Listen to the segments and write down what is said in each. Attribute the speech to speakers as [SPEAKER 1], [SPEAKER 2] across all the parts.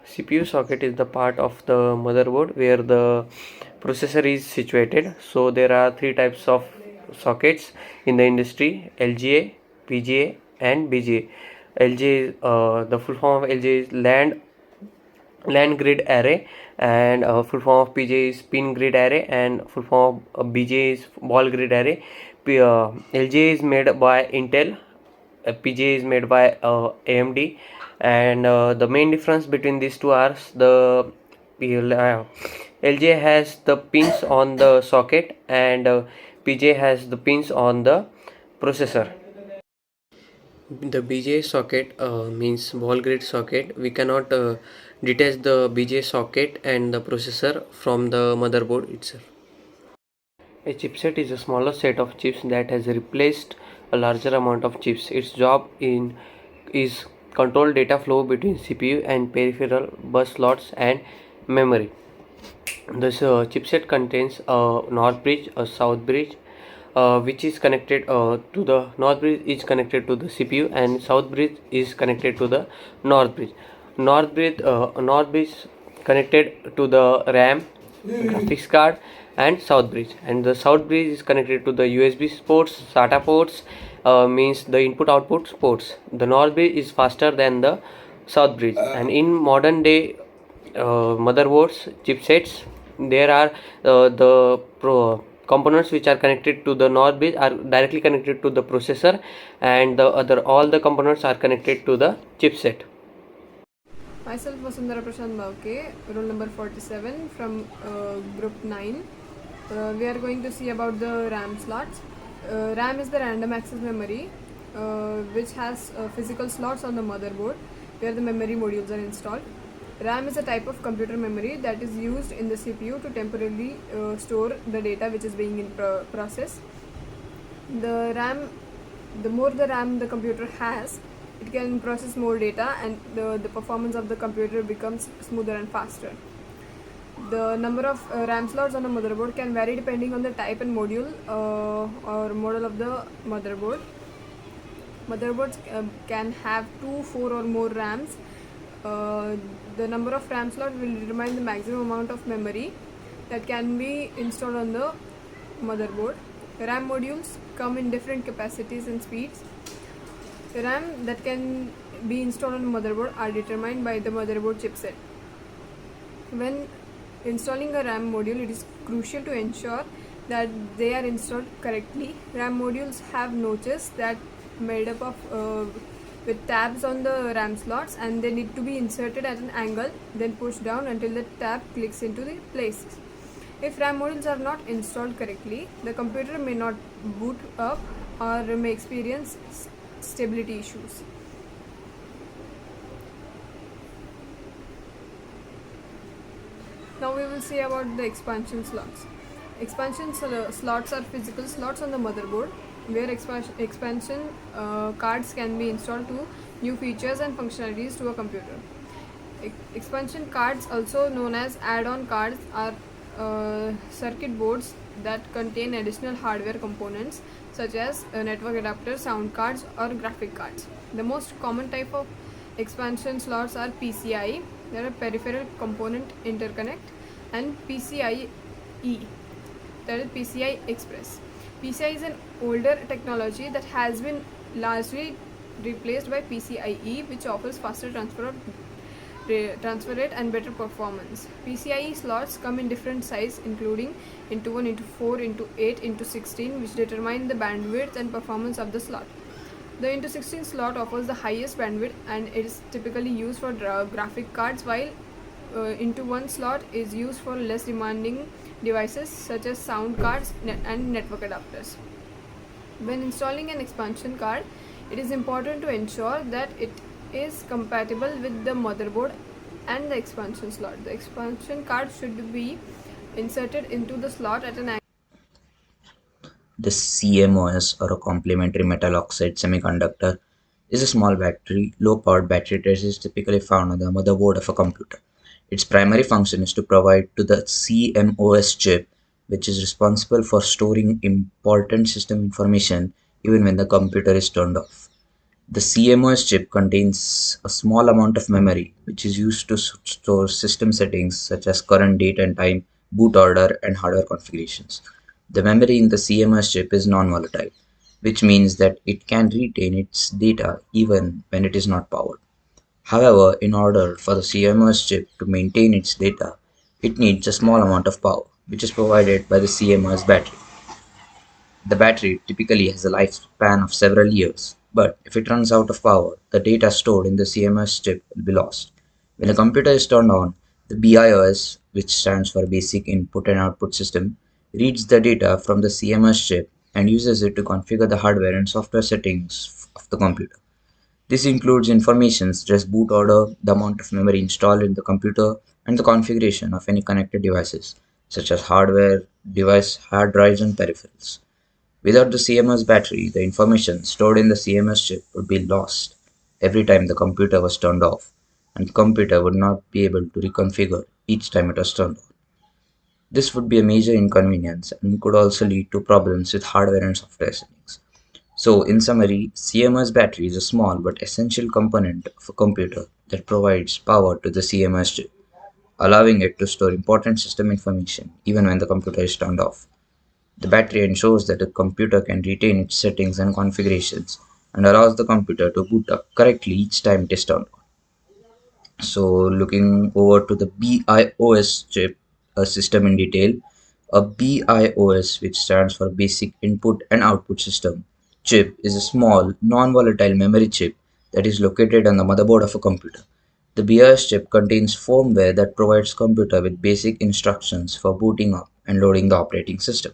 [SPEAKER 1] CPU socket is the part of the motherboard where the processor is situated. So there are three types of sockets in the industry: LGA, PGA, and BGA. LGA, the full form of LGA is land grid array, and full form of PGA is pin grid array, and full form of BGA is ball grid array. LGA is made by Intel, PGA is made by AMD, and the main difference between these two are the LGA has the pins on the socket, and PGA has the pins on the processor. The BGA socket means ball grid socket. We cannot detach the BGA socket and the processor from the motherboard itself. A chipset is a smaller set of chips that has replaced a larger amount of chips. Its job is control data flow between CPU and peripheral bus slots and memory. This chipset contains a north bridge, a south bridge, which is connected to the north bridge is connected to the CPU, and south bridge is connected to the north bridge. North bridge connected to the RAM, graphics card, and south bridge, and the south bridge is connected to the USB ports, SATA ports, means the input output ports. The north bridge is faster than the south bridge, and in modern day motherboards chipsets, there are components which are connected to the north bridge are directly connected to the processor, and the other all the components are connected to the chipset.
[SPEAKER 2] Myself Vasundhara Prashant Bhavke, roll number 47 from group 9. We are going to see about the RAM slots. RAM is the random access memory which has physical slots on the motherboard where the memory modules are installed. RAM is a type of computer memory that is used in the CPU to temporarily store the data which is being in process. The more the RAM the computer has, it can process more data, and the performance of the computer becomes smoother and faster. The number of RAM slots on a motherboard can vary depending on the type and module or model of the motherboard. Motherboards can have 2, 4 or more RAMs. The number of RAM slots will determine the maximum amount of memory that can be installed on the motherboard. RAM modules come in different capacities and speeds. The RAM that can be installed on a motherboard are determined by the motherboard chipset. When installing a RAM module, it is crucial to ensure that they are installed correctly. RAM modules have notches that made up of with tabs on the RAM slots, and they need to be inserted at an angle, then pushed down until the tab clicks into the place. If RAM modules are not installed correctly, the computer may not boot up or may experience stability issues. Now we will see about the expansion slots. Expansion slots are physical slots on the motherboard where expansion cards can be installed to new features and functionalities to a computer. Expansion cards, also known as add-on cards, are circuit boards that contain additional hardware components such as network adapters, sound cards, or graphic cards. The most common type of expansion slots are PCIe, that are peripheral component interconnect, and PCIe, that is PCI Express. PCI is an older technology that has been largely replaced by PCIe, which offers faster transfer rate and better performance. PCIe slots come in different sizes, including into 1, into 4, into 8, into 16, which determine the bandwidth and performance of the slot. The into 16 slot offers the highest bandwidth, and it is typically used for graphic cards, while into 1 slot is used for less demanding devices such as sound cards and network adapters. When installing an expansion card, it is important to ensure that it is compatible with the motherboard and the expansion slot. The expansion card should be inserted into the slot at an angle.
[SPEAKER 3] The CMOS, or a complementary metal oxide semiconductor, is a small battery, low-powered battery that is typically found on the motherboard of a computer. Its primary function is to provide to the CMOS chip, which is responsible for storing important system information even when the computer is turned off. The CMOS chip contains a small amount of memory, which is used to store system settings such as current date and time, boot order, and hardware configurations. The memory in the CMOS chip is non-volatile, which means that it can retain its data even when it is not powered. However, in order for the CMOS chip to maintain its data, it needs a small amount of power, which is provided by the CMOS battery. The battery typically has a lifespan of several years, but if it runs out of power, the data stored in the CMOS chip will be lost. When a computer is turned on, the BIOS, which stands for Basic Input and Output System, reads the data from the CMOS chip and uses it to configure the hardware and software settings of the computer. This includes information such as boot order, the amount of memory installed in the computer, and the configuration of any connected devices, such as hardware, device, hard drives, and peripherals. Without the CMOS battery, the information stored in the CMOS chip would be lost every time the computer was turned off, and the computer would not be able to reconfigure each time it was turned on. This would be a major inconvenience and could also lead to problems with hardware and software settings. So, in summary, CMOS battery is a small but essential component of a computer that provides power to the CMOS chip, allowing it to store important system information even when the computer is turned off. The battery ensures that the computer can retain its settings and configurations and allows the computer to boot up correctly each time it is turned on. So, looking over to the BIOS chip system in detail, a BIOS, which stands for Basic Input and Output System, chip is a small, non volatile memory chip that is located on the motherboard of a computer. The BIOS chip contains firmware that provides computer with basic instructions for booting up and loading the operating system.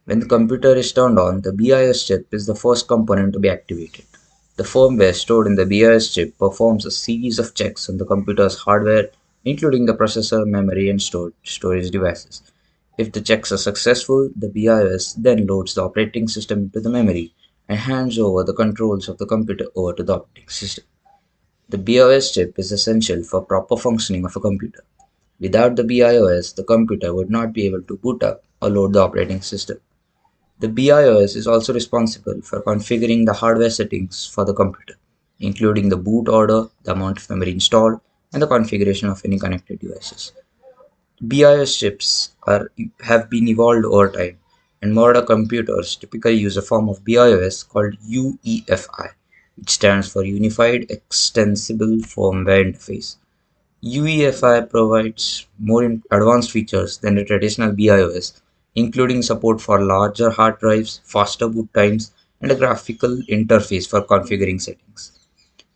[SPEAKER 3] When the computer is turned on, the BIOS chip is the first component to be activated. The firmware stored in the BIOS chip performs a series of checks on the computer's hardware, including the processor, memory, and storage devices. If the checks are successful, the BIOS then loads the operating system into the memory and hands over the controls of the computer over to the operating system. The BIOS chip is essential for proper functioning of a computer. Without the BIOS, the computer would not be able to boot up or load the operating system. The BIOS is also responsible for configuring the hardware settings for the computer, including the boot order, the amount of memory installed, and the configuration of any connected devices. BIOS chips have been evolved over time, and modern computers typically use a form of BIOS called UEFI, which stands for Unified Extensible Firmware Interface. UEFI provides more advanced features than the traditional BIOS, including support for larger hard drives, faster boot times, and a graphical interface for configuring settings.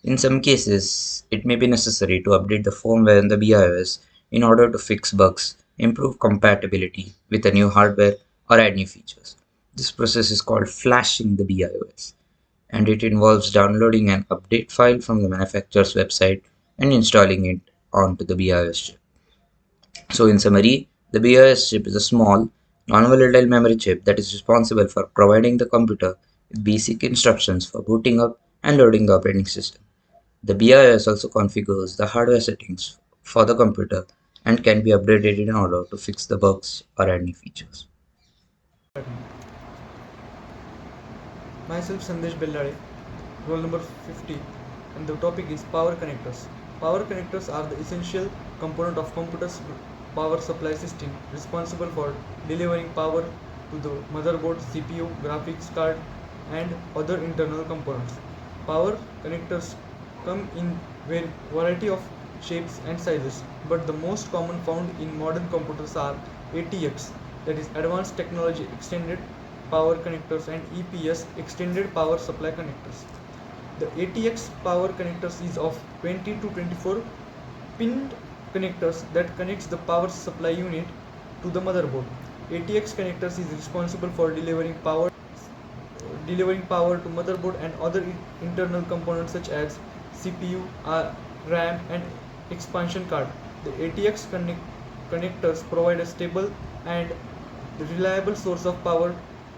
[SPEAKER 3] In some cases, it may be necessary to update the firmware in the BIOS in order to fix bugs, improve compatibility with the new hardware, or add new features. This process is called flashing the BIOS, and it involves downloading an update file from the manufacturer's website and installing it onto the BIOS chip. So, in summary, the BIOS chip is a small, non-volatile memory chip that is responsible for providing the computer with basic instructions for booting up and loading the operating system. The BIOS also configures the hardware settings for the computer and can be updated in order to fix the bugs or add new features.
[SPEAKER 4] Myself Sandesh Bellade, roll number 50, and the topic is power connectors. Power connectors are the essential component of computer's power supply system, responsible for delivering power to the motherboard, CPU, graphics card, and other internal components. Power connectors come in variety of shapes and sizes, but the most common found in modern computers are ATX, that is Advanced Technology Extended Power Connectors, and EPS, Extended Power Supply Connectors. The ATX power connectors is of 20 to 24 pinned connectors that connects the power supply unit to the motherboard. ATX connectors is responsible for delivering power to motherboard and other internal components such as CPU, RAM, and expansion card. The ATX connectors provide a stable and reliable source of power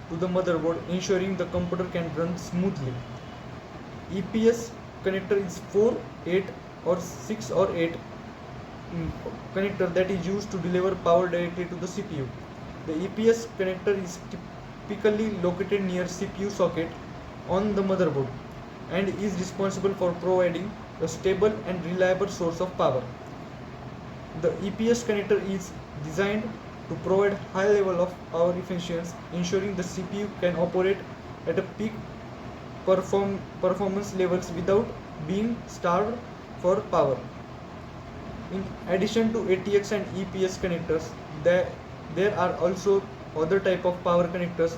[SPEAKER 4] to the motherboard, ensuring the computer can run smoothly. EPS connector is 4, 8, or 6 or 8 connector that is used to deliver power directly to the CPU. The EPS connector is typically located near CPU socket on the motherboard. and is responsible for providing a stable and reliable source of power. The EPS connector is designed to provide high level of power efficiency, ensuring the CPU can operate at a peak performance levels without being starved for power. In addition to ATX and EPS connectors, there are also other type of power connectors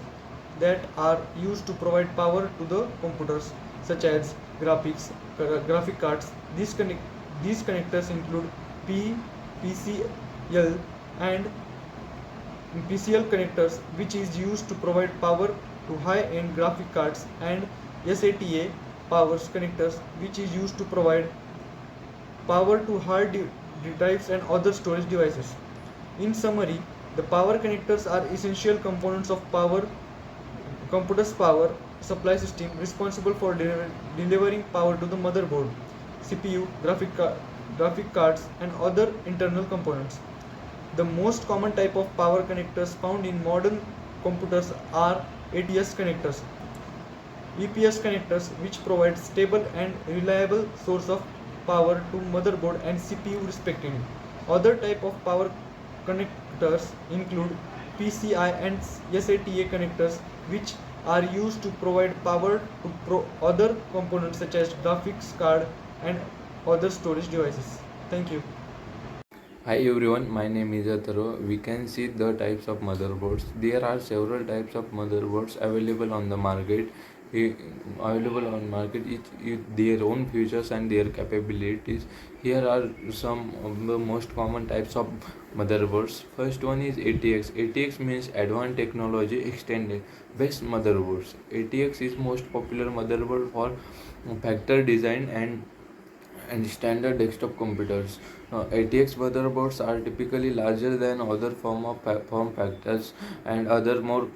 [SPEAKER 4] that are used to provide power to the computers, such as graphic cards. These connectors include P, PCL and PCL connectors, which is used to provide power to high-end graphic cards, and SATA powers connectors, which is used to provide power to hard drives and other storage devices. In summary, the power connectors are essential components of computer's power supply system, responsible for delivering power to the motherboard, CPU, graphic cards, and other internal components. The most common type of power connectors found in modern computers are ATS connectors, EPS connectors, which provide stable and reliable source of power to motherboard and CPU respectively. Other type of power connectors include PCI and SATA connectors, which are used to provide power to other components such as graphics card and other storage devices. Thank you.
[SPEAKER 5] Hi everyone, my name is Atharo. We can see the types of motherboards. There are several types of motherboards available on the market. Each with their own features and their capabilities. Here are some of the most common types of motherboards. First one is ATX. ATX means Advanced Technology Extended Best Motherboards. ATX is most popular motherboard for factor design and standard desktop computers. ATX motherboards are typically larger than other form factors and other more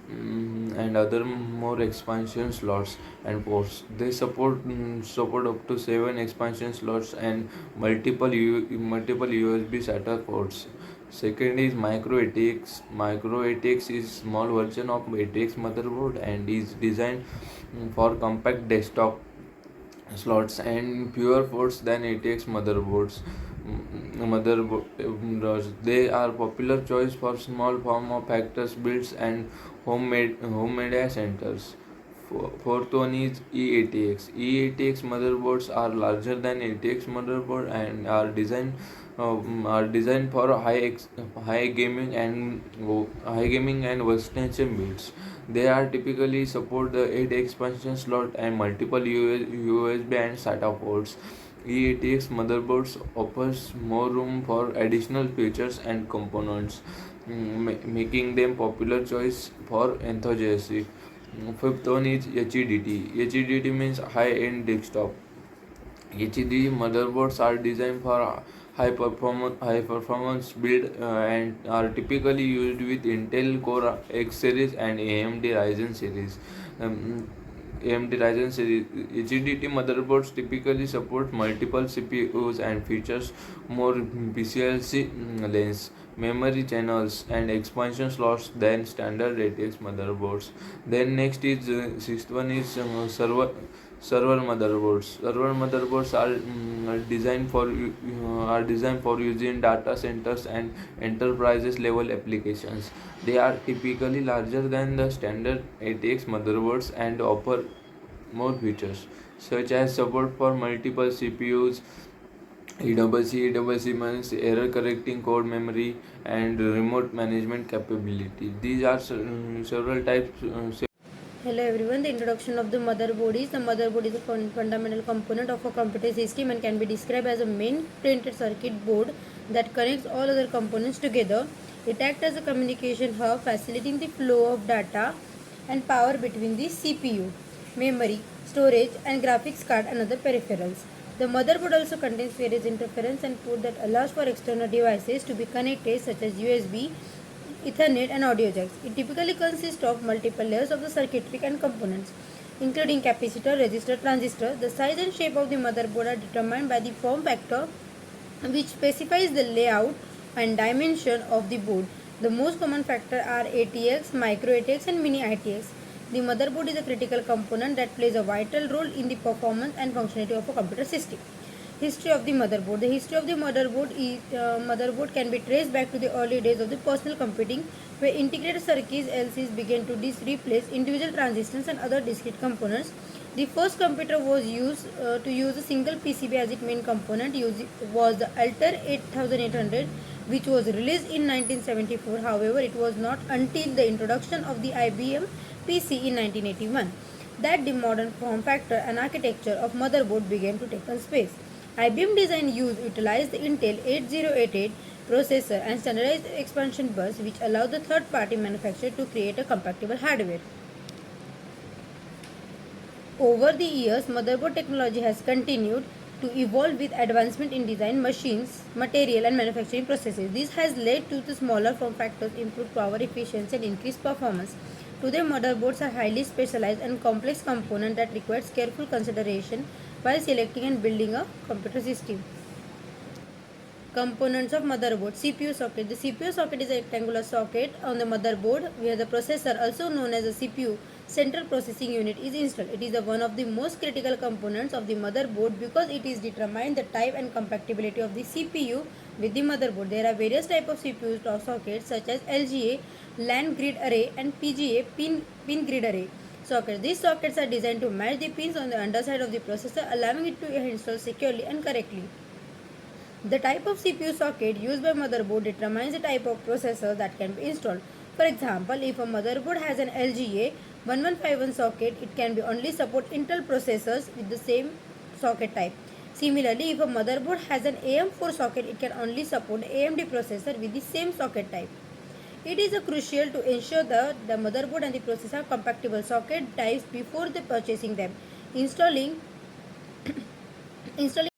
[SPEAKER 5] expansion slots and ports. They support up to 7 expansion slots and multiple USB SATA ports. Second is micro ATX. Micro ATX is small version of ATX motherboard and is designed for compact desktop slots and fewer ports than ATX motherboards. They are popular choice for small form of factors builds and home media centers. Fourth one is eATX. eATX motherboards are larger than ATX motherboard and are designed for high gaming and workstation builds. They are typically support the 8 expansion slot and multiple USB and SATA ports. eATX motherboards offers more room for additional features and components, making them popular choice for enthusiasts. Fifth one is HEDT. HEDT means high-end desktop. HEDT motherboards are designed for high performance build and are typically used with Intel Core X series and Um, AMD Ryzen series. HEDT motherboards typically support multiple CPUs and features more PCLC lanes, memory channels, and expansion slots than standard ATX motherboards. Then next is sixth one is server motherboards. Server motherboards are designed for using data centers and enterprises level applications. They are typically larger than the standard ATX motherboards and offer more features such as support for multiple CPUs, ECC means error correcting code memory, and remote management capability. These are several types.
[SPEAKER 6] Hello everyone, the introduction of the motherboard is a fundamental component of a computer system and can be described as a main printed circuit board that connects all other components together. It acts as a communication hub, facilitating the flow of data and power between the CPU, memory, storage and graphics card and other peripherals. The motherboard also contains various interference and port that allows for external devices to be connected such as USB, Ethernet and audio jacks. It typically consists of multiple layers of the circuitry and components, including capacitor, resistor, transistor. The size and shape of the motherboard are determined by the form factor, which specifies the layout and dimension of the board. The most common factor are ATX, micro ATX and mini ATX. The motherboard is a critical component that plays a vital role in the performance and functionality of a computer system. History of the motherboard. The history of the motherboard can be traced back to the early days of the personal computing, where integrated circuits (LCs) began to replace individual transistors and other discrete components. The first computer was used to use a single PCB as its main component was the Altair 8800, which was released in 1974. However, it was not until the introduction of the IBM PC in 1981 that the modern form factor and architecture of motherboard began to take on space. IBM design utilized the Intel 8088 processor and standardized expansion bus, which allowed the third-party manufacturer to create a compatible hardware. Over the years, motherboard technology has continued to evolve with advancement in design, machines, material and manufacturing processes. This has led to the smaller form factors, improved power efficiency and increased performance. Today, motherboards are highly specialized and complex components that requires careful consideration while selecting and building a computer system. Components of motherboard. CPU socket. The CPU socket is a rectangular socket on the motherboard where the processor, also known as a CPU, central processing unit, is installed. It is one of the most critical components of the motherboard because it is determine the type and compatibility of the CPU with the motherboard. There are various types of CPU sockets such as LGA, LAN grid array and PGA, pin grid array sockets. These sockets are designed to match the pins on the underside of the processor, allowing it to install securely and correctly. The type of CPU socket used by motherboard determines the type of processor that can be installed. For example, if a motherboard has an LGA 1151 socket, it can be only support Intel processors with the same socket type. Similarly, if a motherboard has an AM4 socket, it can only support AMD processor with the same socket type. It is crucial to ensure that the motherboard and the processor are compatible socket types before purchasing them. Installing